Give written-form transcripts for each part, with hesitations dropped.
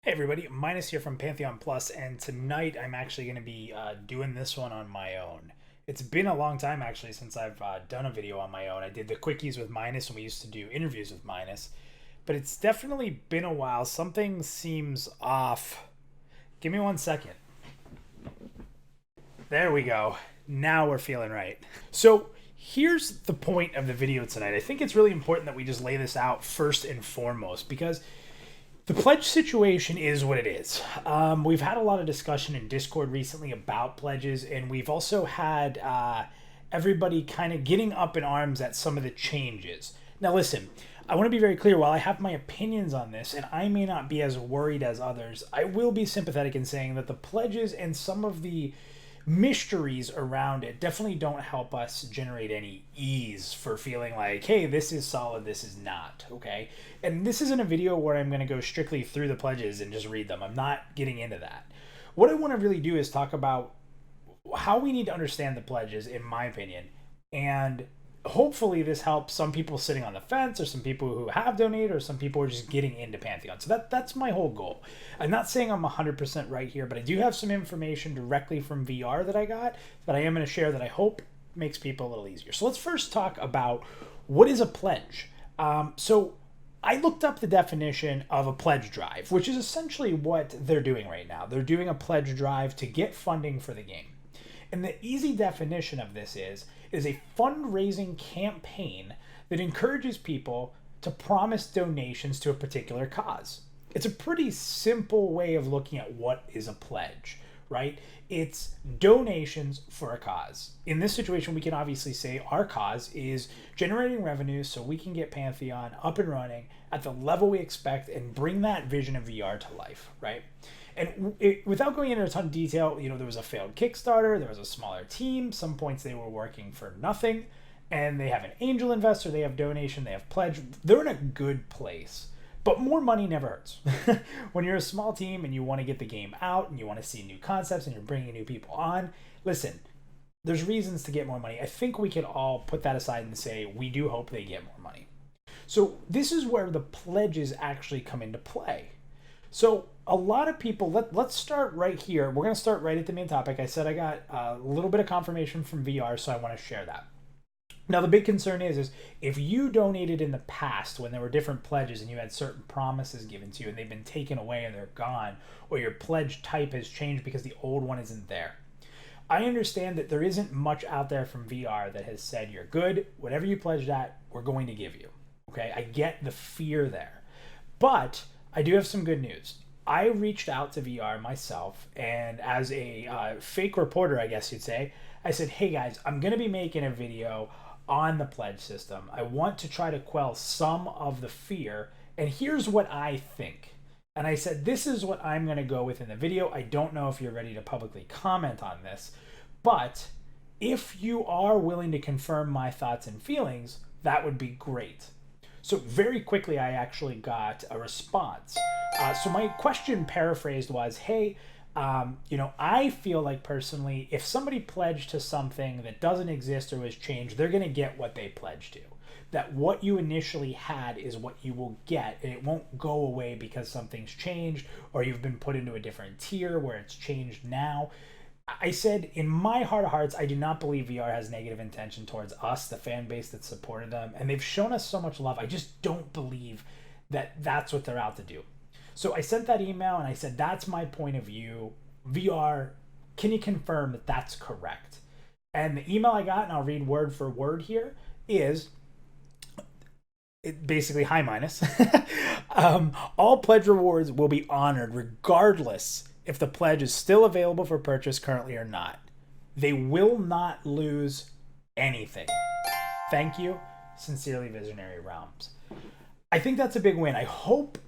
Hey everybody, Minus here from Pantheon Plus, and tonight I'm actually going to be doing this one on my own. It's been a long time actually since I've done a video on my own. I did the quickies with Minus, and we used to do interviews with Minus, but it's definitely been a while. Something seems off. Give me 1 second. There we go. Now we're feeling right. So here's the point of the video tonight. I think it's really important that we just lay this out first and foremost because the pledge situation is what it is. We've had a lot of discussion in Discord recently about pledges, and we've also had everybody kind of getting up in arms at some of the changes. Now, listen, I want to be very clear. While I have my opinions on this, and I may not be as worried as others, I will be sympathetic in saying that the pledges and some of the mysteries around it definitely don't help us generate any ease for feeling like, hey, this is solid, this is not, okay? And this isn't a video where I'm going to go strictly through the pledges and just read them. I'm not getting into that. What I want to really do is talk about how we need to understand the pledges, in my opinion, and hopefully this helps some people sitting on the fence, or some people who have donated, or some people who are just getting into Pantheon. So that's my whole goal. I'm not saying I'm 100% right here, but I do have some information directly from VR that I got that I am going to share that I hope makes people a little easier. So let's first talk about what is a pledge. So I looked up the definition of a pledge drive, which is essentially what they're doing right now. They're doing a pledge drive to get funding for the game. And the easy definition of this is a fundraising campaign that encourages people to promise donations to a particular cause. It's a pretty simple way of looking at what is a pledge, right? It's donations for a cause. In this situation, we can obviously say our cause is generating revenue so we can get Pantheon up and running at the level we expect and bring that vision of VR to life, right? And without going into a ton of detail, there was a failed Kickstarter, there was a smaller team, some points they were working for nothing, and they have an angel investor, they have donation, they have pledge. They're in a good place. But more money never hurts. When you're a small team and you want to get the game out and you want to see new concepts and you're bringing new people on, listen, there's reasons to get more money. I think we can all put that aside and say we do hope they get more money. So this is where the pledges actually come into play. So a lot of people, let's start right here. We're going to start right at the main topic. I said I got a little bit of confirmation from VR, so I want to share that. Now, the big concern is if you donated in the past when there were different pledges and you had certain promises given to you and they've been taken away and they're gone, or your pledge type has changed because the old one isn't there. I understand that there isn't much out there from VR that has said you're good, whatever you pledged at, we're going to give you. Okay, I get the fear there. But I do have some good news. I reached out to VR myself, and as a fake reporter, I guess you'd say, I said, hey guys, I'm going to be making a video on the pledge system. I want to try to quell some of the fear, and here's what I think. And I said, this is what I'm going to go with in the video. I don't know if you're ready to publicly comment on this, but if you are willing to confirm my thoughts and feelings, that would be great. So very quickly, I actually got a response. So my question paraphrased was, hey, I feel like personally, if somebody pledged to something that doesn't exist or was changed, they're going to get what they pledged to. That what you initially had is what you will get, and it won't go away because something's changed or you've been put into a different tier where it's changed now. I said, in my heart of hearts, I do not believe VR has negative intention towards us, the fan base that supported them, and they've shown us so much love. I just don't believe that that's what they're out to do. So I sent that email and I said, that's my point of view. VR, can you confirm that that's correct? And the email I got, and I'll read word for word here, is basically, hi Minus. All pledge rewards will be honored regardless if the pledge is still available for purchase currently or not. They will not lose anything. Thank you. Sincerely, Visionary Realms. I think that's a big win. I hope,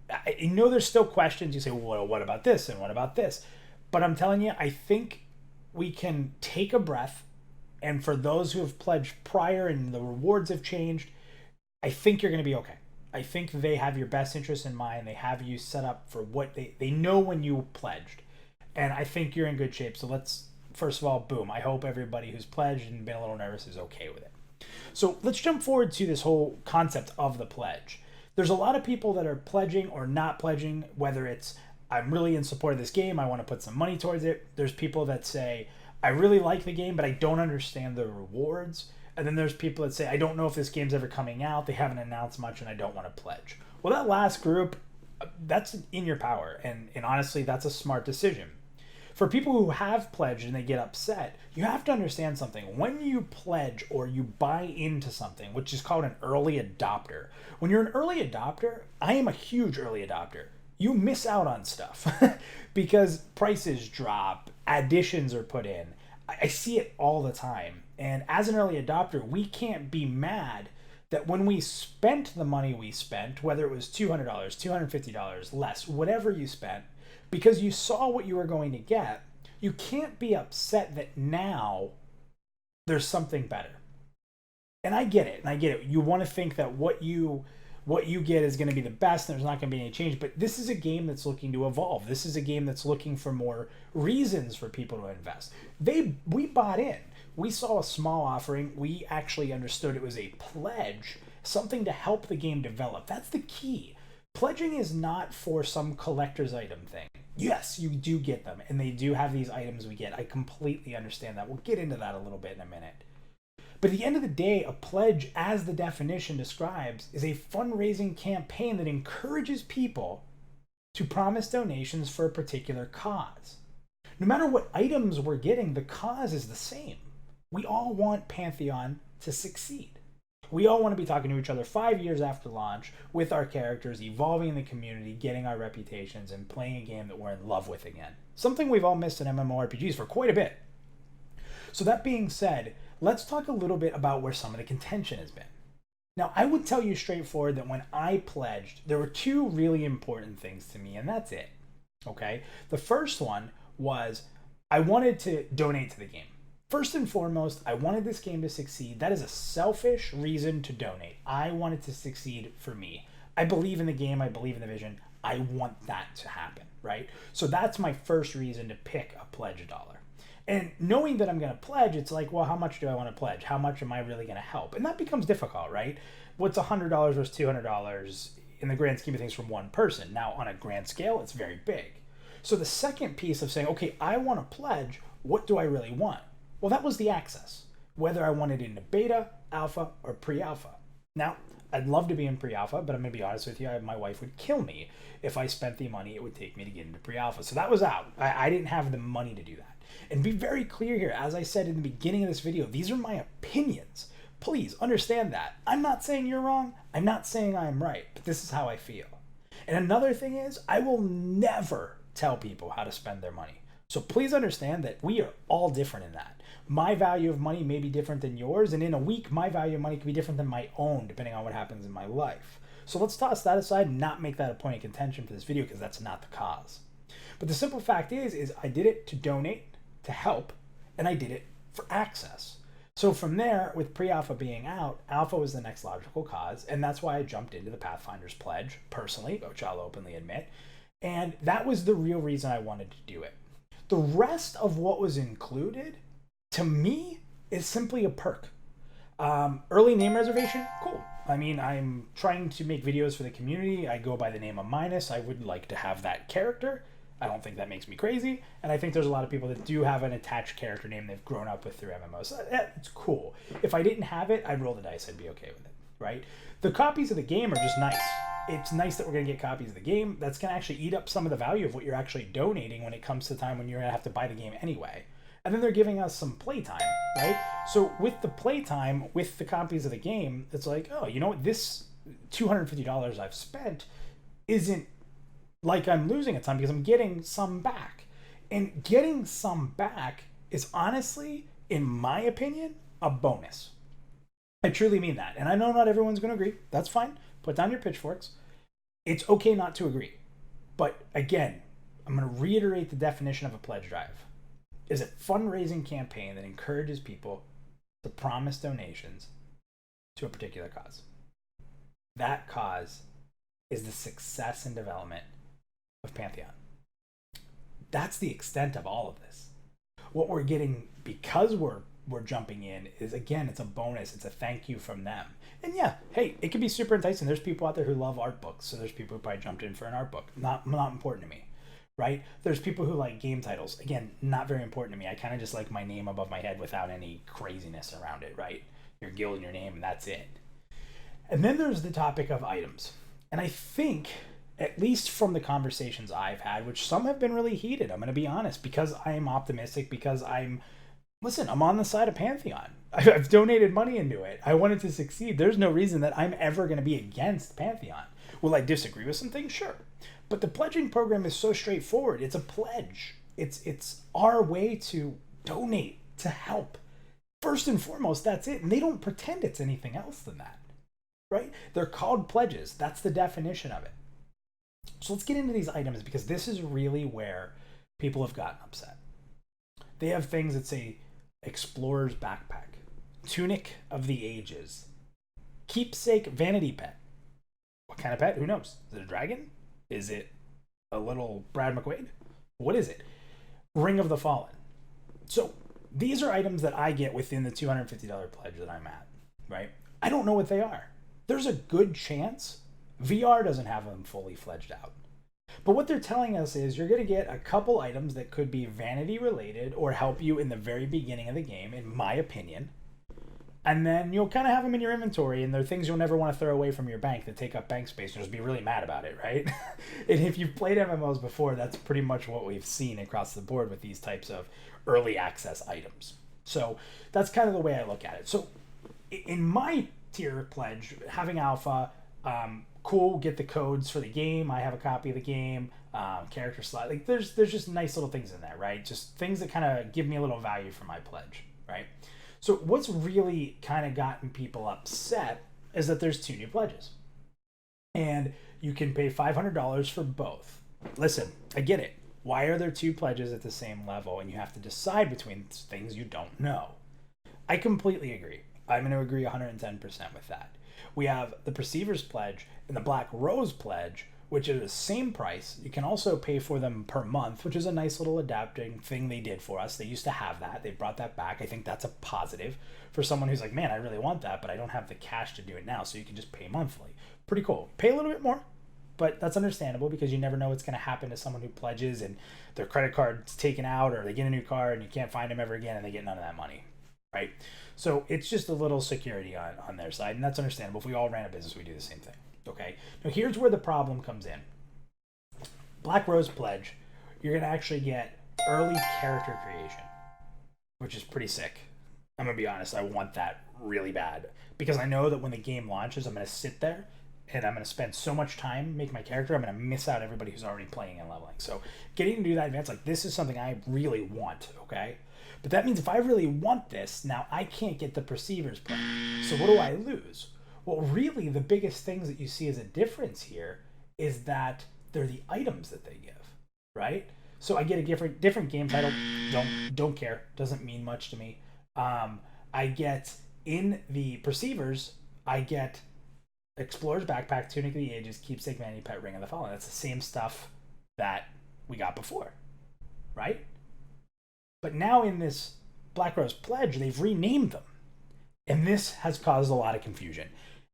I know there's still questions. You say, well, what about this and what about this? But I'm telling you, I think we can take a breath. And for those who have pledged prior and the rewards have changed, I think you're going to be okay. I think they have your best interest in mind. They have you set up for what they know when you pledged. And I think you're in good shape. So let's, first of all, boom. I hope everybody who's pledged and been a little nervous is okay with it. So let's jump forward to this whole concept of the pledge. There's a lot of people that are pledging or not pledging, whether it's I'm really in support of this game. I want to put some money towards it. There's people that say, I really like the game, but I don't understand the rewards. And then there's people that say, I don't know if this game's ever coming out. They haven't announced much and I don't want to pledge. Well, that last group, that's in your power. And honestly, that's a smart decision. For people who have pledged and they get upset, you have to understand something. When you pledge or you buy into something, which is called an early adopter, when you're an early adopter, I am a huge early adopter. You miss out on stuff because prices drop, additions are put in. I see it all the time. And as an early adopter, we can't be mad that when we spent the money we spent, whether it was $200, $250, less, whatever you spent, because you saw what you were going to get, you can't be upset that now there's something better. And I get it. You want to think that what you get is going to be the best and there's not going to be any change, but this is a game that's looking to evolve. This is a game that's looking for more reasons for people to invest. We bought in. We saw a small offering. We actually understood it was a pledge, something to help the game develop. That's the key. Pledging is not for some collector's item thing. Yes, you do get them, and they do have these items we get. I completely understand that. We'll get into that a little bit in a minute. But at the end of the day, a pledge, as the definition describes, is a fundraising campaign that encourages people to promise donations for a particular cause. No matter what items we're getting, the cause is the same. We all want Pantheon to succeed. We all want to be talking to each other 5 years after launch with our characters, evolving in the community, getting our reputations, and playing a game that we're in love with again. Something we've all missed in MMORPGs for quite a bit. So that being said, let's talk a little bit about where some of the contention has been. Now, I would tell you straightforward that when I pledged, there were two really important things to me, and that's it. Okay? The first one was I wanted to donate to the game. First and foremost, I wanted this game to succeed. That is a selfish reason to donate. I want it to succeed for me. I believe in the game. I believe in the vision. I want that to happen, right? So that's my first reason to pick a pledge $1. And knowing that I'm going to pledge, it's like, well, how much do I want to pledge? How much am I really going to help? And that becomes difficult, right? What's $100 versus $200 in the grand scheme of things from one person? Now, on a grand scale, it's very big. So the second piece of saying, okay, I want to pledge, what do I really want? Well, that was the access, whether I wanted it into beta, alpha, or pre-alpha. Now, I'd love to be in pre-alpha, but I'm going to be honest with you, my wife would kill me if I spent the money it would take me to get into pre-alpha. So that was out. I didn't have the money to do that. And be very clear here, as I said in the beginning of this video, these are my opinions. Please understand that. I'm not saying you're wrong. I'm not saying I'm right, but this is how I feel. And another thing is, I will never tell people how to spend their money. So please understand that we are all different in that. My value of money may be different than yours, and in a week, my value of money can be different than my own, depending on what happens in my life. So let's toss that aside and not make that a point of contention for this video, because that's not the cause. But the simple fact is I did it to donate, to help, and I did it for access. So from there, with pre-alpha being out, alpha was the next logical cause, and that's why I jumped into the Pathfinder's Pledge, personally, which I'll openly admit, and that was the real reason I wanted to do it. The rest of what was included, to me, is simply a perk. Early name reservation, cool. I mean, I'm trying to make videos for the community. I go by the name of Minus. I would like to have that character. I don't think that makes me crazy. And I think there's a lot of people that do have an attached character name they've grown up with through MMOs. It's cool. If I didn't have it, I'd roll the dice. I'd be okay with it, right? The copies of the game are just nice. It's nice that we're going to get copies of the game. That's going to actually eat up some of the value of what you're actually donating when it comes to the time when you're going to have to buy the game anyway. And then they're giving us some playtime, right? So with the playtime, with the copies of the game, it's like, oh, you know what? This $250 I've spent isn't like I'm losing a ton because I'm getting some back. And getting some back is honestly, in my opinion, a bonus. I truly mean that. And I know not everyone's going to agree. That's fine. Put down your pitchforks. It's okay not to agree. But again, I'm going to reiterate the definition of a pledge drive. Is a fundraising campaign that encourages people to promise donations to a particular cause. That cause is the success and development of Pantheon. That's the extent of all of this. What we're getting because we're jumping in is, again, it's a bonus. It's a thank you from them. And yeah, hey, it can be super enticing. There's people out there who love art books, so there's people who probably jumped in for an art book. Not important to me. right? There's people who like game titles. Again, not very important to me. I kind of just like my name above my head without any craziness around it, right? Your guild and your name, and that's it. And then there's the topic of items. And I think, at least from the conversations I've had, which some have been really heated, I'm going to be honest, because I'm optimistic, because I'm on the side of Pantheon. I've donated money into it. I want it to succeed. There's no reason that I'm ever going to be against Pantheon. Will I disagree with some things? Sure. But the pledging program is so straightforward. It's a pledge. It's our way to donate, to help. First and foremost, that's it. And they don't pretend it's anything else than that, right? They're called pledges. That's the definition of it. So let's get into these items, because this is really where people have gotten upset. They have things that say Explorer's Backpack, Tunic of the Ages, Keepsake Vanity Pet. What kind of pet? Who knows? Is it a dragon? Is it a little Brad McQuaid? What is it? Ring of the Fallen. So these are items that I get within the $250 pledge that I'm at, right? I don't know what they are. There's a good chance VR doesn't have them fully fledged out. But what they're telling us is you're going to get a couple items that could be vanity related or help you in the very beginning of the game, in my opinion. And then you'll kind of have them in your inventory, and they're things you'll never want to throw away from your bank that take up bank space and just be really mad about it, right? And if you've played MMOs before, that's pretty much what we've seen across the board with these types of early access items. So that's kind of the way I look at it. So in my tier pledge, having alpha, cool, get the codes for the game. I have a copy of the game, character slot. Like there's just nice little things in there, right? Just things that kind of give me a little value for my pledge, right? So what's really kind of gotten people upset is that there's two new pledges. And you can pay $500 for both. Listen, I get it. Why are there two pledges at the same level and you have to decide between things you don't know? I completely agree. I'm going to agree 110% with that. We have the Perceiver's Pledge and the Black Rose Pledge, which are the same price. You can also pay for them per month, which is a nice little adapting thing they did for us. They used to have that. They brought that back. I think that's a positive for someone who's like, man, I really want that, but I don't have the cash to do it now, so you can just pay monthly. Pretty cool. Pay a little bit more, but that's understandable because you never know what's going to happen to someone who pledges and their credit card's taken out or they get a new card and you can't find them ever again and they get none of that money, right? So it's just a little security on their side, and that's understandable. If we all ran a business, we do the same thing. Okay, now here's where the problem comes in. Black Rose Pledge, you're going to actually get early character creation, which is pretty sick. I'm going to be honest, I want that really bad because I know that when the game launches, I'm going to sit there and I'm going to spend so much time making my character, I'm going to miss out everybody who's already playing and leveling. So getting to do that advance, like this is something I really want, okay? But that means if I really want this, now I can't get the Perceiver's Pledge. So what do I lose? Well, really, the biggest things that you see as a difference here is that they're the items that they give, right? So I get a different game title. Don't care. Doesn't mean much to me. I get in the Perceivers, I get Explorer's Backpack, Tunic of the Ages, Keepsake Vanity Pet, Ring of the Fallen. That's the same stuff that we got before, right? But now in this Black Rose Pledge, they've renamed them. And this has caused a lot of confusion.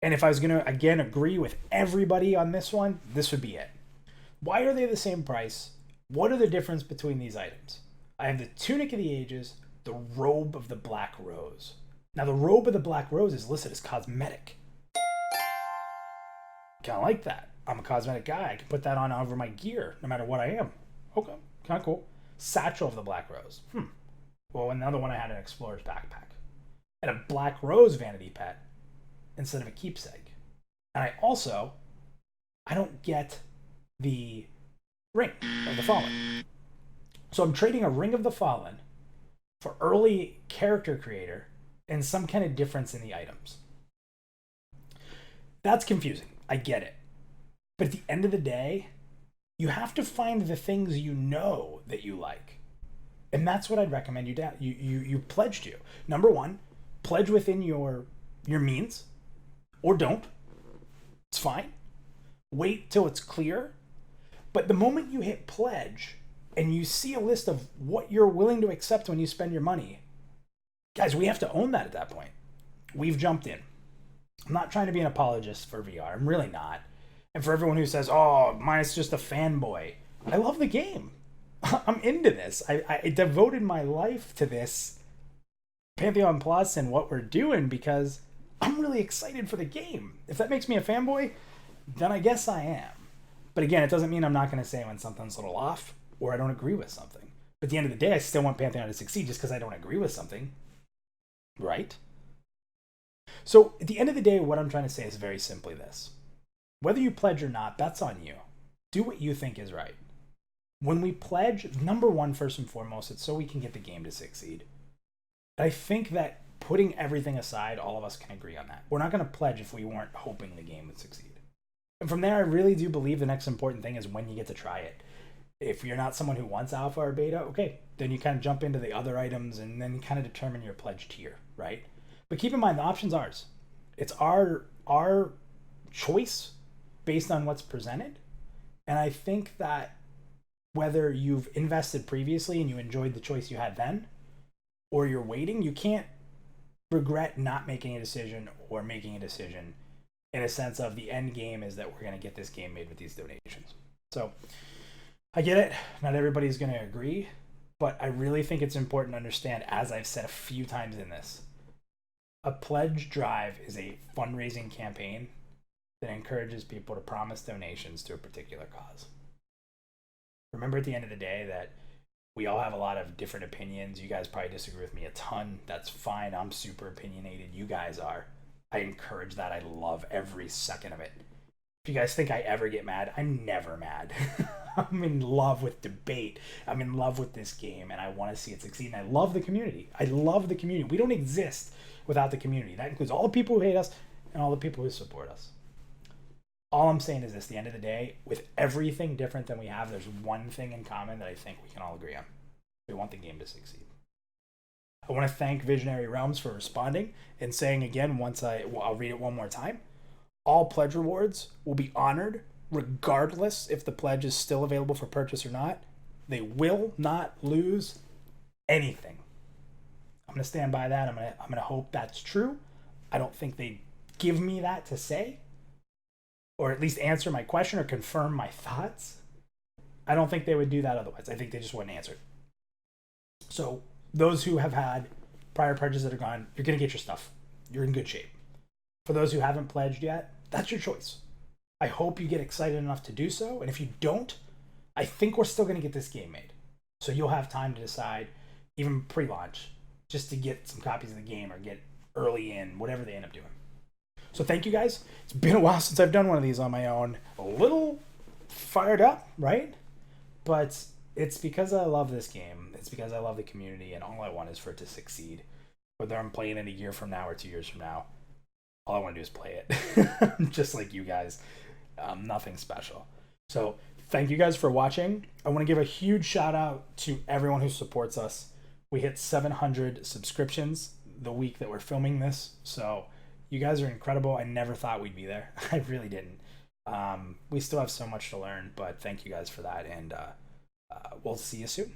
And if I was going to, again, agree with everybody on this one, this would be it. Why are they the same price? What are the difference between these items? I have the Tunic of the Ages, the Robe of the Black Rose. Now, the Robe of the Black Rose is listed as cosmetic. Kind of like that. I'm a cosmetic guy. I can put that on over my gear, no matter what I am. Okay, kind of cool. Satchel of the Black Rose. Well, another one I had an Explorer's Backpack. And a Black Rose Vanity Pet instead of a keepsake. And I don't get the Ring of the Fallen. So I'm trading a Ring of the Fallen for early character creator and some kind of difference in the items. That's confusing. I get it. But at the end of the day, you have to find the things you know that you like. And that's what I'd recommend you pledge to. Number one, pledge within your means, or don't. It's fine. Wait till it's clear. But the moment you hit pledge and you see a list of what you're willing to accept when you spend your money, guys, we have to own that at that point. We've jumped in. I'm not trying to be an apologist for VR. I'm really not. And for everyone who says, oh, mine's just a fanboy, I love the game. I'm into this. I devoted my life to this Pantheon Plus and what we're doing because I'm really excited for the game. If that makes me a fanboy, then I guess I am. But again, it doesn't mean I'm not going to say when something's a little off or I don't agree with something. But at the end of the day, I still want Pantheon to succeed just because I don't agree with something. Right? So at the end of the day, what I'm trying to say is very simply this. Whether you pledge or not, that's on you. Do what you think is right. When we pledge, number one, first and foremost, it's so we can get the game to succeed. I think that putting everything aside, all of us can agree on that. We're not going to pledge if we weren't hoping the game would succeed. And from there, I really do believe the next important thing is when you get to try it. If you're not someone who wants alpha or beta, okay, then you kind of jump into the other items and then kind of determine your pledge tier, right? But keep in mind, the option's ours. It's our choice based on what's presented. And I think that whether you've invested previously and you enjoyed the choice you had then, or you're waiting, you can't regret not making a decision or making a decision in a sense of the end game is that we're going to get this game made with these donations. So I get it. Not everybody's going to agree, but I really think it's important to understand, as I've said a few times in this, a pledge drive is a fundraising campaign that encourages people to promise donations to a particular cause. Remember at the end of the day that we all have a lot of different opinions. You guys probably disagree with me a ton. That's fine. I'm super opinionated. You guys are. I encourage that. I love every second of it. If you guys think I ever get mad, I'm never mad. I'm in love with debate. I'm in love with this game, and I want to see it succeed. And I love the community. I love the community. We don't exist without the community. That includes all the people who hate us and all the people who support us. All I'm saying is this, at the end of the day, with everything different than we have, there's one thing in common that I think we can all agree on. We want the game to succeed. I want to thank Visionary Realms for responding and saying again, I'll read it one more time. All pledge rewards will be honored regardless if the pledge is still available for purchase or not. They will not lose anything. I'm going to stand by that. I'm going to hope that's true. I don't think they give me that to say, or at least answer my question or confirm my thoughts. I don't think they would do that otherwise. I think they just wouldn't answer it. So those who have had prior pledges that are gone, you're going to get your stuff. You're in good shape. For those who haven't pledged yet, that's your choice. I hope you get excited enough to do so. And if you don't, I think we're still going to get this game made. So you'll have time to decide, even pre-launch, just to get some copies of the game or get early in, whatever they end up doing. So thank you guys. It's been a while since I've done one of these on my own. A little fired up, right? But it's because I love this game. It's because I love the community, and all I want is for it to succeed. Whether I'm playing it a year from now or 2 years from now, all I want to do is play it. Just like you guys. Nothing special. So thank you guys for watching. I want to give a huge shout out to everyone who supports us. We hit 700 subscriptions the week that we're filming this. So you guys are incredible. I never thought we'd be there. I really didn't. We still have so much to learn, but thank you guys for that. And we'll see you soon.